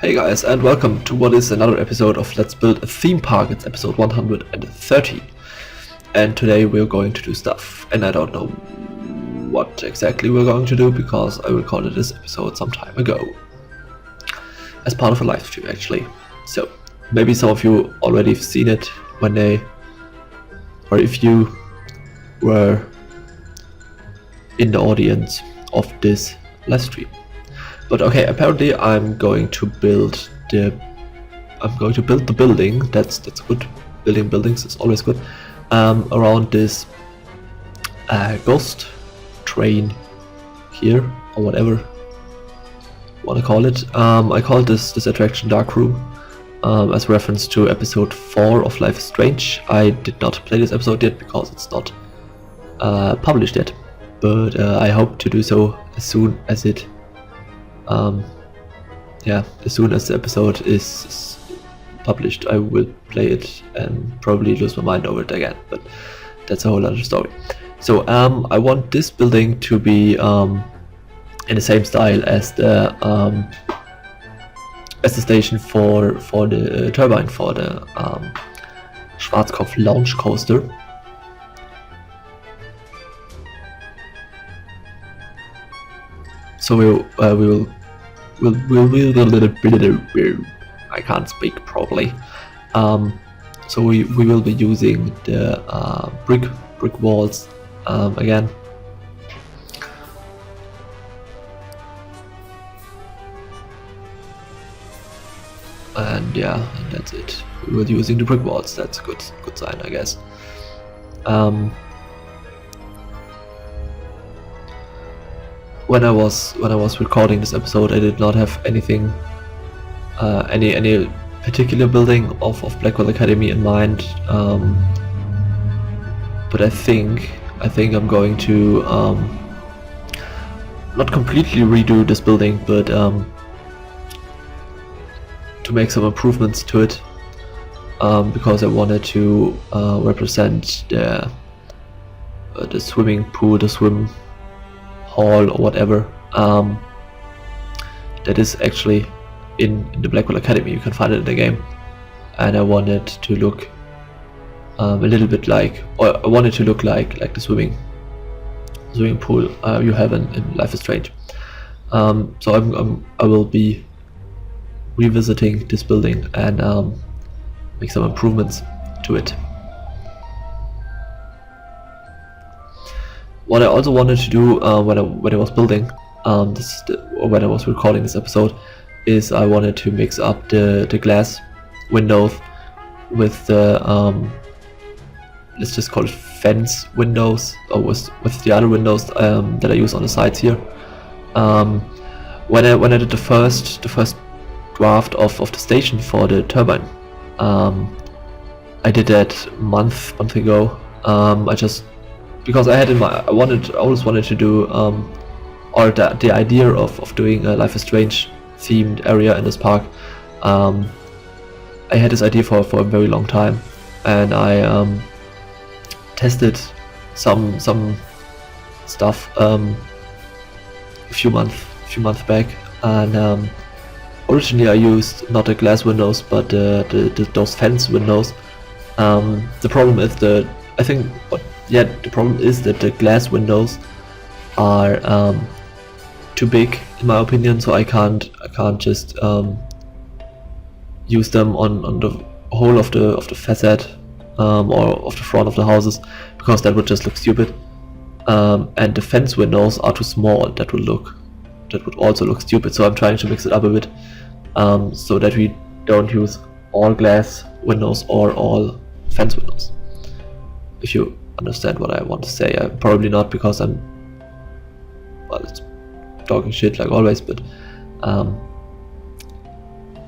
Hey guys, and welcome to what is another episode of Let's Build a Theme Park. It's episode 130. And today we're going to do stuff. And I don't know what exactly we're going to do because I recorded this episode some time ago. As part of a live stream actually. So maybe some of you already have seen it when or if you were in the audience of this live stream. But okay, apparently I'm going to build the building. That's good. Building buildings is always good. Around this ghost train here, or whatever you want to call it. I called this attraction Dark Room as reference to episode 4 of Life is Strange. I did not play this episode yet because it's not published yet, but I hope to do so as soon as it as soon as the episode is published. I will play it and probably lose my mind over it again, but that's a whole other story. So I want this building to be in the same style as the station for the turbine for the Schwarzkopf launch coaster. So I can't speak properly. So we will be using the brick walls again. And that's it. We will be using the brick walls. That's a good sign, I guess. When I was recording this episode, I did not have anything, any particular building of Blackwell Academy in mind, but I think I'm going to not completely redo this building, but to make some improvements to it, because I wanted to represent the swimming pool, the swim hall or whatever, that is actually in the Blackwell Academy. You can find it in the game, and I wanted to look a little bit like, or I wanted to look like the swimming pool you have in Life is Strange. So I will be revisiting this building and make some improvements to it. What I also wanted to do when I was building when I was recording this episode is I wanted to mix up the glass windows with the let's just call it fence windows, or with the other windows that I use on the sides here. When I did the first draft of the station for the turbine, I did that month ago. Because I had I always wanted to do, or the idea of doing a Life is Strange themed area in this park. I had this idea for a very long time, and I tested some stuff a few months back, and originally I used not the glass windows but those fence windows. The problem is the problem is that the glass windows are too big in my opinion, so I can't just use them on the whole of the facade or of the front of the houses, because that would just look stupid. And the fence windows are too small. That would also look stupid. So I'm trying to mix it up a bit, so that we don't use all glass windows or all fence windows. If you understand what I want to say. Probably not, because it's talking shit like always, but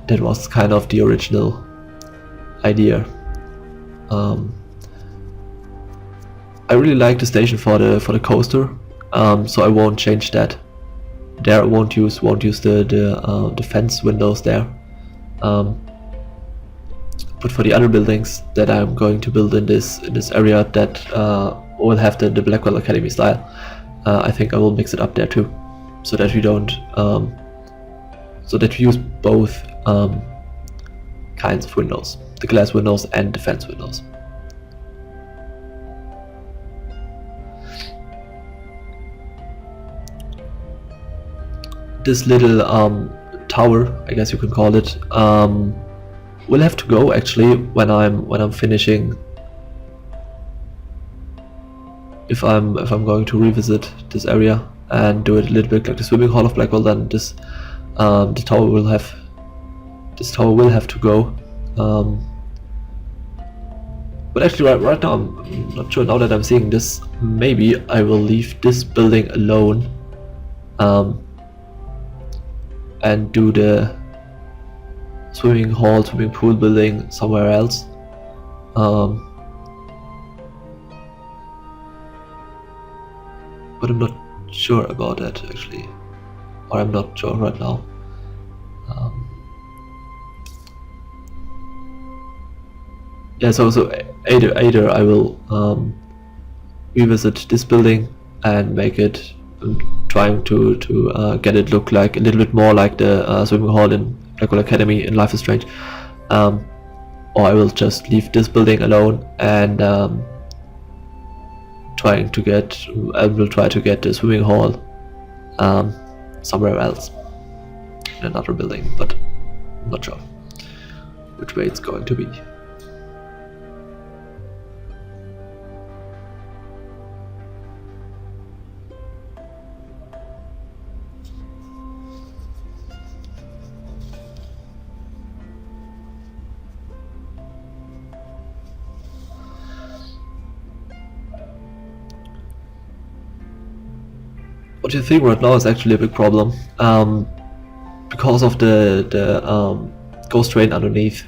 that was kind of the original idea. I really like the station for the coaster, so I won't change that. There I won't use the fence windows there. But for the other buildings that I'm going to build in this area that will have the Blackwell Academy style, I think I will mix it up there too, so that we don't so that we use both kinds of windows, the glass windows and the fence windows. This little tower, I guess you can call it, will have to go actually when I'm finishing. If I'm going to revisit this area and do it a little bit like the swimming hall of Blackwell, then this tower will have to go. But actually, right now I'm not sure. Now that I'm seeing this, maybe I will leave this building alone, and do the swimming pool building somewhere else. But I'm not sure about that actually, or I'm not sure right now. Yeah, so either I will revisit this building and make it, trying to get it look like a little bit more like the swimming hall in Blackwell Academy in Life is Strange, or I will just leave this building alone and I will try to get the swimming hall somewhere else in another building, but I'm not sure which way it's going to be. What you think right now is actually a big problem, because of the ghost train underneath.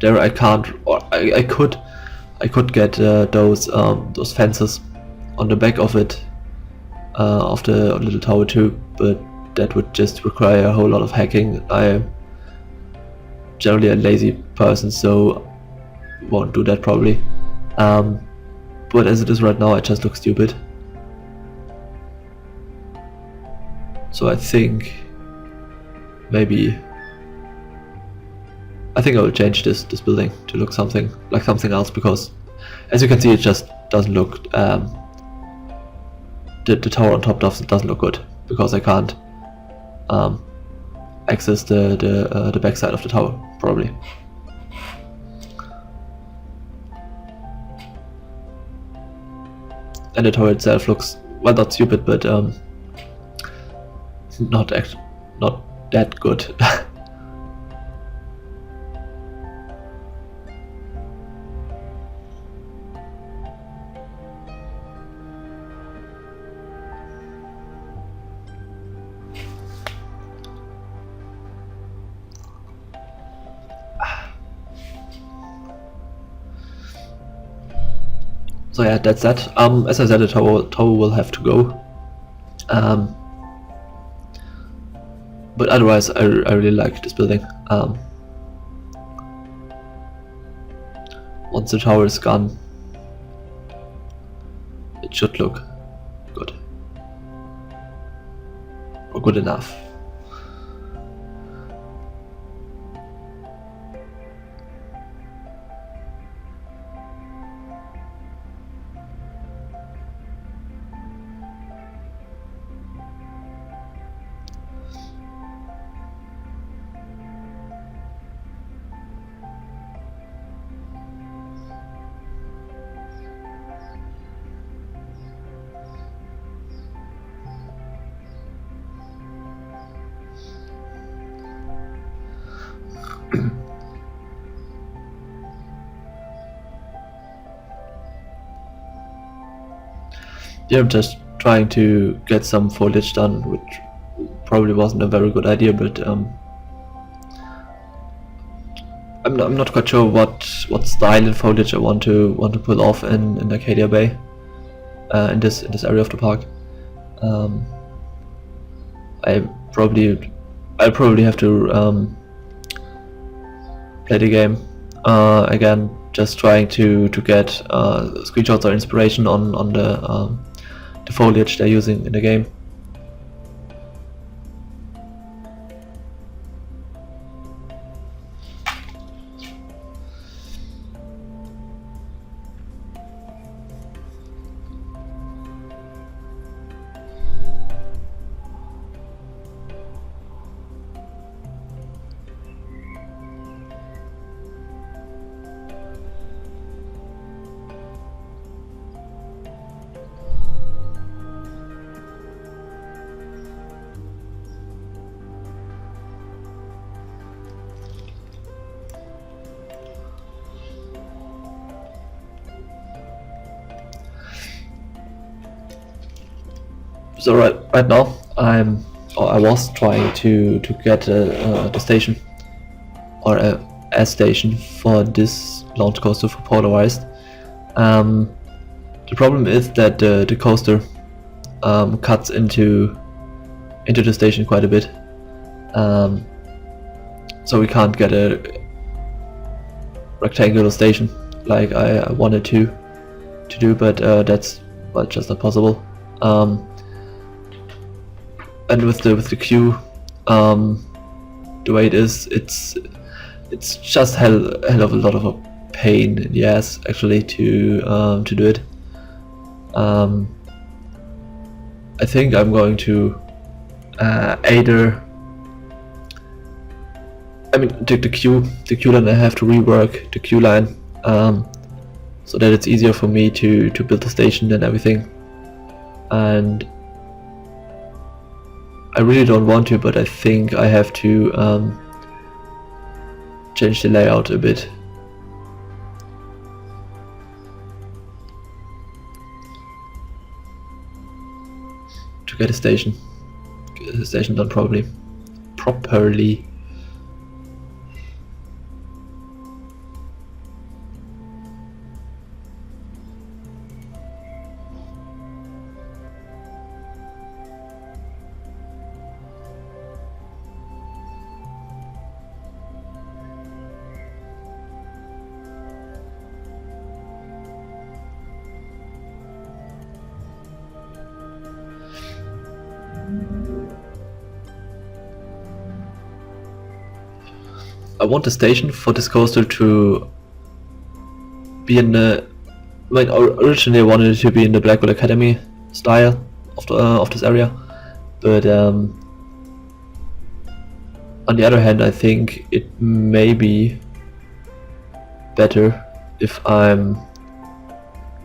There I can't, or I could get those fences on the back of it, of the little tower too, but that would just require a whole lot of hacking. I'm generally a lazy person, so won't do that probably. But as it is right now, I just look stupid. So I think maybe I will change this building to look something else, because as you can see, it just doesn't look, the tower on top doesn't look good, because I can't access the backside of the tower probably. And the tower itself looks, well, not stupid, but not that good. So yeah, that's that. As I said, the tower will have to go. But otherwise, I really like this building. Once the tower is gone, it should look good, or good enough. Yeah, I'm just trying to get some foliage done, which probably wasn't a very good idea, but I'm not quite sure what style and foliage I want to pull off in Arcadia Bay, in this area of the park. I'll probably have to play the game again, just trying to get screenshots or inspiration on the foliage they're using in the game. So right now I was trying to get the station or a station for this launch coaster for Polarized. The problem is that the coaster cuts into the station quite a bit, so we can't get a rectangular station like I wanted to do, but that's just not possible. And with the queue, the way it is, it's just hell of a lot of a pain in the ass actually to do it. I think I'm going to either, I mean, take the queue line. I have to rework the queue line so that it's easier for me to build the station and everything. And I really don't want to, but I think I have to change the layout a bit. To get a station done properly. I want the station for this coaster to be in the, originally I wanted it to be in the Blackwell Academy style of this area, but on the other hand, I think it may be better if I'm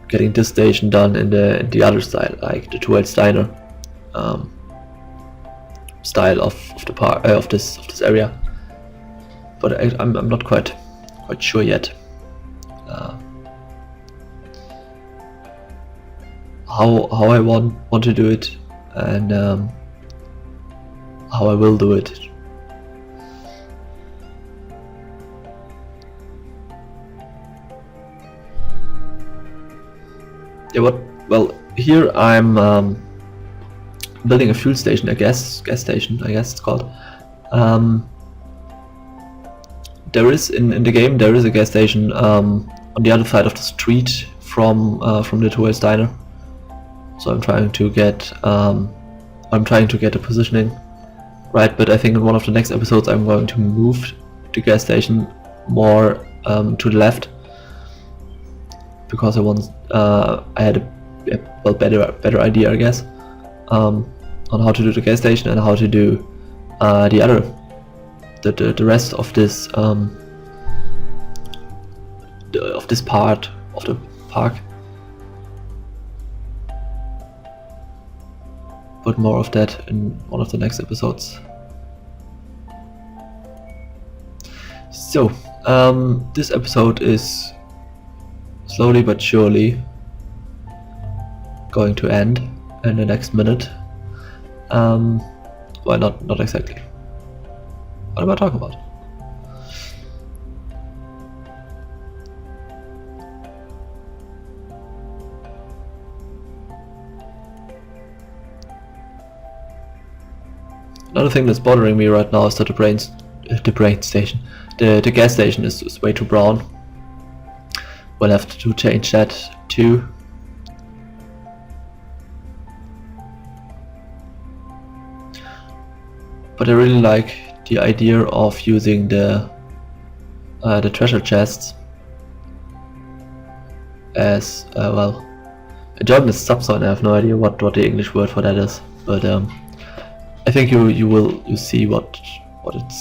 getting this station done in the other style, like the 2L Steiner style of the park, of this area. But I'm not quite sure yet how I want to do it, and how I will do it. Yeah, well, here I'm building a fuel station, a gas station, I guess it's called. There is in the game, there is a gas station on the other side of the street from the 2L Steiner. So I'm trying to get the positioning right, but I think in one of the next episodes I'm going to move the gas station more to the left, because I had a better idea, I guess, on how to do the gas station and how to do the rest of this this part of the park. But more of that in one of the next episodes. So this episode is slowly but surely going to end in the next minute. Well, not exactly. What am I talking about? Another thing that's bothering me right now is that the gas station is way too brown. We'll have to change that too. But I really like the idea of using the treasure chests as well. A German is subzone. I have no idea what the English word for that is, but I think you see what it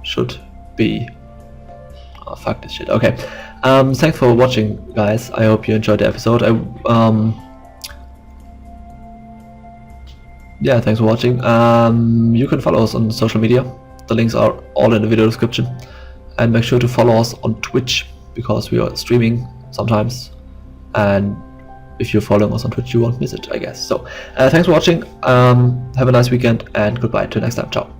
should be. Oh, fuck this shit. Okay. Thanks for watching, guys. I hope you enjoyed the episode. Yeah, thanks for watching. You can follow us on social media. The links are all in the video description. And make sure to follow us on Twitch, because we are streaming sometimes. And if you're following us on Twitch, you won't miss it, I guess. So thanks for watching. Have a nice weekend, and goodbye till next time. Ciao.